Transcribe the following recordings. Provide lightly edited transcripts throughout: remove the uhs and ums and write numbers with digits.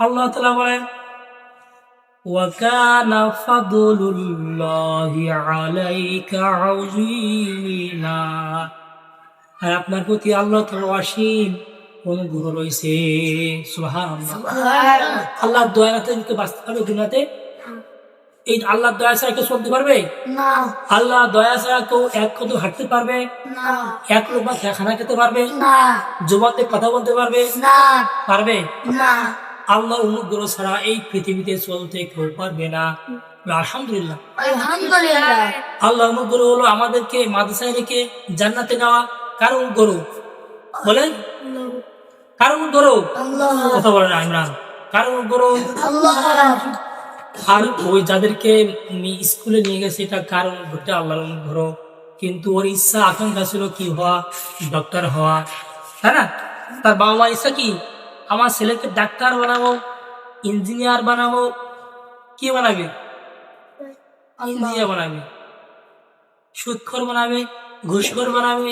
আল্লাহ তাআলা বলেন ওয়া কানা ফাদলুল্লাহি আলাইকা আযীমা, আর আপনার প্রতি আল্লাহ তাআলার অসীম অনুগ্রহ রয়েছে। সুবহানাল্লাহ। আল্লাহর দয়াতে কি বাঁচতে পারবে দুনিয়াতে? এই আল্লাহর দয়া ছাড়া কেউ চলতে পারবে না? আল্লাহর দয়া ছাড়া কেউ এক কদম হাঁটতে পারবে না? এক লোক খানা খেতে পারবে না? জবাতে কথা বলতে পারবে না? পারবে না? আল্লাহর অনুগ্রহ ছাড়া এই পৃথিবীতে চলতে কেউ পারবে না। আলহামদুলিল্লাহ, আলহামদুলিল্লাহ। আল্লাহর অনুগ্রহ হলো আমাদেরকে মাদ্রাসায় রেখে জান্নাতে নেওয়া। কার অনুগ্রহ বলেন? কার অনুগ্রহ? কথা বলেন না ইমরান। কার অনুগ্রহ? আর ওই যাদেরকে স্কুলে নিয়ে গেছে এটা কার অনুগ্রহ? আল্লাহর অনুগ্রহ। কিন্তু ওর ইচ্ছা আকাঙ্ক্ষা ছিল কি হওয়া? ডক্টর হওয়া, তাই না? তার বাবা মার ইচ্ছা কি? আমার ছেলেকে ডাক্তার বানাবো, ইঞ্জিনিয়ার বানাবো। কি বানাবে? ইঞ্জিনিয়ার বানাবে, সুদখোর বানাবে, ঘুষখোর বানাবে।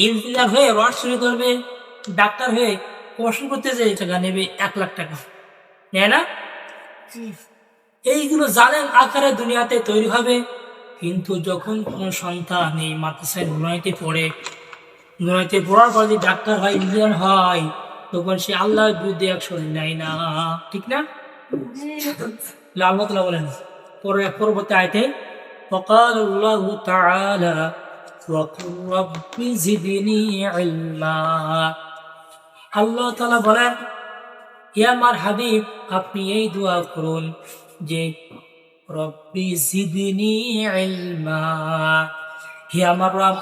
ইঞ্জিনিয়ার হয়ে রড চুরি করবে, ডাক্তার হয়ে পড়াশোনা করতে যে টাকা নেবে 1,00,000 টাকা নেয় না? এইগুলো জানেন আকারে দুনিয়াতে তৈরি হবে। কিন্তু যখন কোনো সন্তান এই মাদ্রাসায় নুরানিতে পড়ে, নুরানিতে পড়ার পর যদি ডাক্তার হয়, ইঞ্জিনিয়ার হয়, তখন সে আল্লাহর বিরুদ্ধে অ্যাকশন নেয় না, ঠিক না? আল্লাহ তাআলা বলেন পরবর্তী আয়াতে وقال الله تعالى وقل رب زدني علما। আল্লাহ তাআলা বলেন হে আমার হাবিব, আপনি এই দোয়া করুন যে রব্বি জিদনি ইলমা, হে আমার রব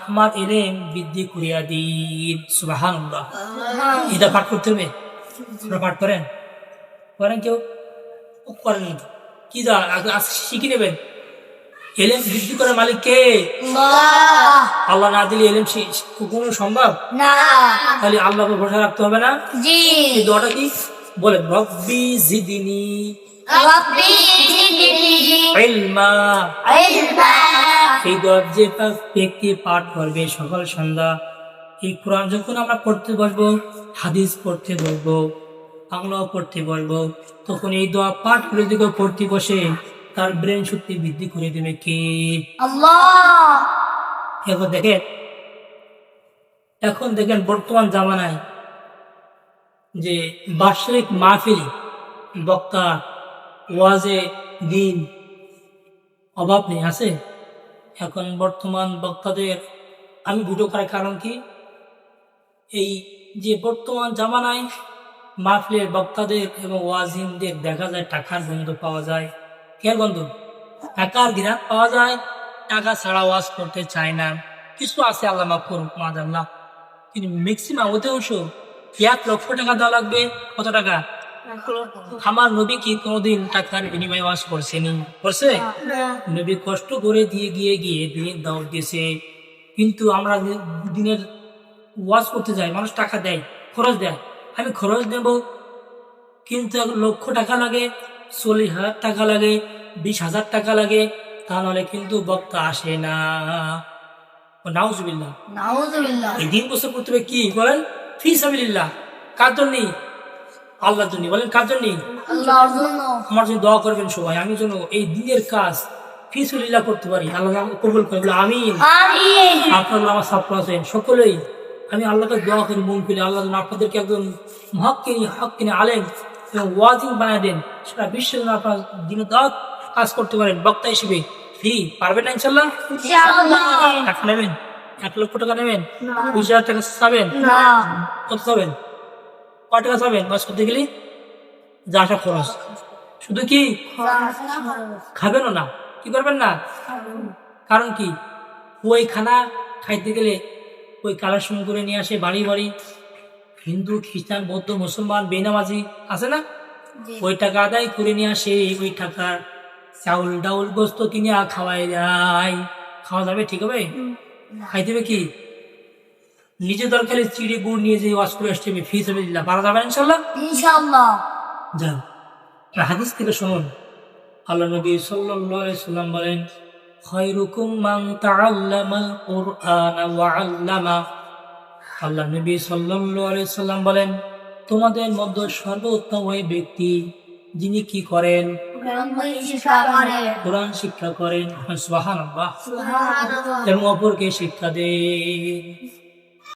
আমার ইলম বৃদ্ধি করিয়া দিন। সুবহানাল্লাহ। এটা পাঠ করতে হবে। পাঠ করেন? করেন কেউ? করেন কি? যা শিখে নেবেন। ইলম বৃদ্ধি করার মালিক কে? আল্লাহ না দিলে ইলম কখনো সম্ভব না। তাহলে আল্লাহকে ভরসা রাখতে হবে না? জি। এই দোয়াটা কি বলেন? রব্বি জিদনি ইলমা। এই দোয়া যে ব্যক্তি পাঠ করবে সকাল সন্ধ্যা, এই কোরআন যখন আমরা পড়তে বসবো, হাদিস পড়তে বসবো, বাংলাও পড়তে বসবো, তখন এই দোয়া পাঠ করে দিকে পড়তে বসে তার ব্রেন শক্তি বৃদ্ধি করে দেবে কে? আল্লাহ। এখন দেখেন বর্তমান জামানায় যে বার্ষিক মাহফিল, বক্তা, ওয়াজে দিন অভাব নেই, আছে। এখন বর্তমান বক্তাদের আমি ভিডিও করার কারণ কি, এই যে বর্তমান জামানায় মাহফিলের বক্তাদের এবং ওয়াজিনদের দেখা যায় টাকার গন্ধ পাওয়া যায়। কে গন্ধ? টাকার ঘৃণা পাওয়া যায়। টাকা ছাড়া ওয়াজ করতে চায় না। কিছু আছে, আল্লাহ মাফ করুক, মাযাল্লাহ, কিন্তু ম্যাক্সিমাম অধিকাংশ 1,00,000 টাকা দেওয়া লাগবে। কত টাকা? আমার নবী কি কোনোদিন টাকার বিনিময়ে ওয়াজ করছেন? করছে? নবী কষ্ট করে দিয়ে গিয়ে দিনের দাওয়াত দিয়েছে। কিন্তু আমরা দিনের ওয়াজ করতে যাই, মানুষ টাকা দেয়, খরচ দেয়। আমি খরচ দেব, কিন্তু 1,00,000 টাকা লাগে, 40,000 টাকা লাগে, 20,000 টাকা লাগে, তাহলে কিন্তু বক্তা আসে না। নাউজুবিল্লাহ, নাউজুবিল্লাহ। এই দিন বছর করতে হবে কি বলেন? ফি সাবিলিল্লাহ। কার জন্য? আল্লাহর জন্য। বলেন কার জন্য? আল্লাহর জন্য। আমার জন্য দোয়া করবেন সবাই, আমি যেন এই দিনের কাজ ফি সাবিলিল্লাহ করতে পারি। আল্লাহ কবুল করে। বলে আমিন, আমিন। আপনারা আমার ছাত্র আছেন সকলেই, আমি আল্লাহকে দোয়া করি মন খুলে, আল্লাহ যেন আপনাদেরকে একজন হক্কিনী আলেম এবং ওয়াজিন বানায় দেন, সেটা বিশ্বের জন্য আপনার দিনে দাওয়াত কাজ করতে পারেন বক্তা হিসেবে। ফি পারবেন না ইনশাল্লাহ? টাকা নেবেন? 1,00,000 টাকা নেবেন? 20,000 টাকা চাবেন? কত চাবেন? কয় টাকা চাবেন বাস করতে গেলে? যা আসা খরচ। শুধু কি খাবেনও না? কি করবেন না? কারণ কি? ওই খানা খাইতে গেলে ওই কালেকশন করে নিয়ে আসে বাড়ি বাড়ি, হিন্দু, খ্রিস্টান, বৌদ্ধ, মুসলমান, বেনামাজি আছে না? ওই টাকা আদায় করে নিয়ে আসে, ওই টাকার চাউল ডাউল গোস্ত কিনে খাওয়াই যায়। খাওয়া যাবে? ঠিক হবে? খাই দেবে কি? নিজে দরকারে চিড়ে গুড় নিয়ে যে ওয়াশ করে আসতে হবে, ফি সাবিলিল্লাহ। পারা যাবে ইনশাল্লাহ? ইনশাআল্লাহ। যান হাদিস থেকে শুনুন, আল্লাহ নবী সাল্লাল্লাহু আলাইহি সাল্লাম বলেন খায়রুকুম মান তাআল্লামাল কুরআন ওয়া আল্লামা। আল্লাহ নবী সাল্লাল্লাহু আলাইহি সাল্লাম বলেন তোমাদের মধ্যে সর্বোত্তম ওই ব্যক্তি যিনি কি করেন? কোরআন শিক্ষা করেন। সুবহানাল্লাহ। এবং অপরকে শিক্ষা দেন।